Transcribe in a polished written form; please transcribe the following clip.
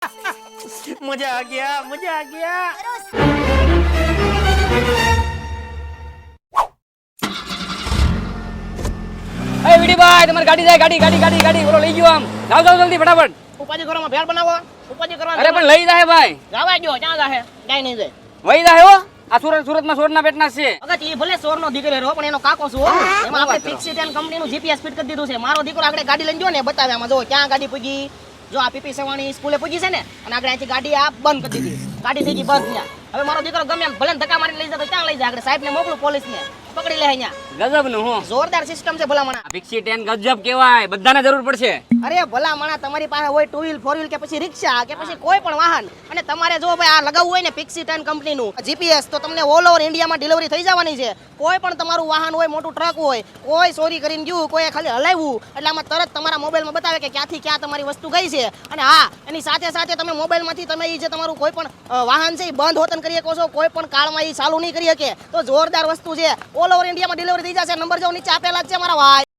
मजा आ गया मजा आ गया। એ વિડીભાઈ તમારી ગાડી જાય ગાડી ગાડી ગાડી ગાડી બોલો લઈ ગયો આમ જાવ જાવ જલ્દી ફટાફટ ઉપાજી કરો માં ભેળ બનાવો ઉપાજી કરો અરે પણ લઈ જાય ભાઈ જવા દો ક્યાં જાહે ક્યાંય નહીં જાય વઈ જાય હો આ સુરતમાં સોરના પેટના છે અગર એ ભલે સોર નો દીકરો રહો પણ એનો કાકો છું હો. એમાં આપણે ફિક્સી ટેન કંપનીનું જીપીએસ ફિટ કરી દીધું છે. મારો દીકરો આગળ ગાડી લઈને ગયો ને બતાવે આમાં જો ક્યાં ગાડી પૂગી જો આ પીપી સવાણી સ્કૂલે પૂગી છે ને અને આગળ અહીંથી ગાડી આ બંધ કરી દીધી ગાડી થઈ ગઈ બંધ ત્યાં હવે મારો દીકરો ગમે એમ ભલે ધક્કા મારીને લઈ જાય તો ક્યાં લઈ જાય આગળ સાહેબ ને મોકલું પોલીસ ને પકડી લે અહીંયા ગજબ નું હું જોરદાર સિસ્ટમ છે ભલામણા ફિક્સી 10 ગજબ કહેવાય બધાને જરૂર પડશે અરે ભલામણા તમારી પાસે હોય ટુ વ્હીલ ફોર વ્હીલ કે પછી રિક્ષા કે પછી કોઈ પણ વાહન અને તમારે જો ભાઈ આ લગાવવું હોય ને ફિક્સી 10 કંપનીનું જીપીએસ તો તમને ઓલ ઓવર ઇન્ડિયામાં ડિલિવરી થઈ જવાની છે. કોઈ પણ તમારું વાહન હોય મોટું ટ્રક હોય કોઈ ચોરી કરીને ગયું કોઈ ખાલી હલાવ્યું એટલે આમાં તરત તમારા મોબાઈલમાં બતાવે કે ક્યાંથી ક્યાં તમારી વસ્તુ ગઈ છે અને હા એની સાથે સાથે તમે મોબાઈલમાંથી તમે એ જે તમારું કોઈ પણ વાહન છે એ બંધ હોતન કરી શકો છો કોઈ પણ કાળમાં એ ચાલુ નહીં કરી શકે તો જોરદાર વસ્તુ છે ઓલ ઓવર ઇન્ડિયામાં ડિલિવરી થઈ જશે. નંબર જો નીચે આપેલા જ છે મારા ભાઈ.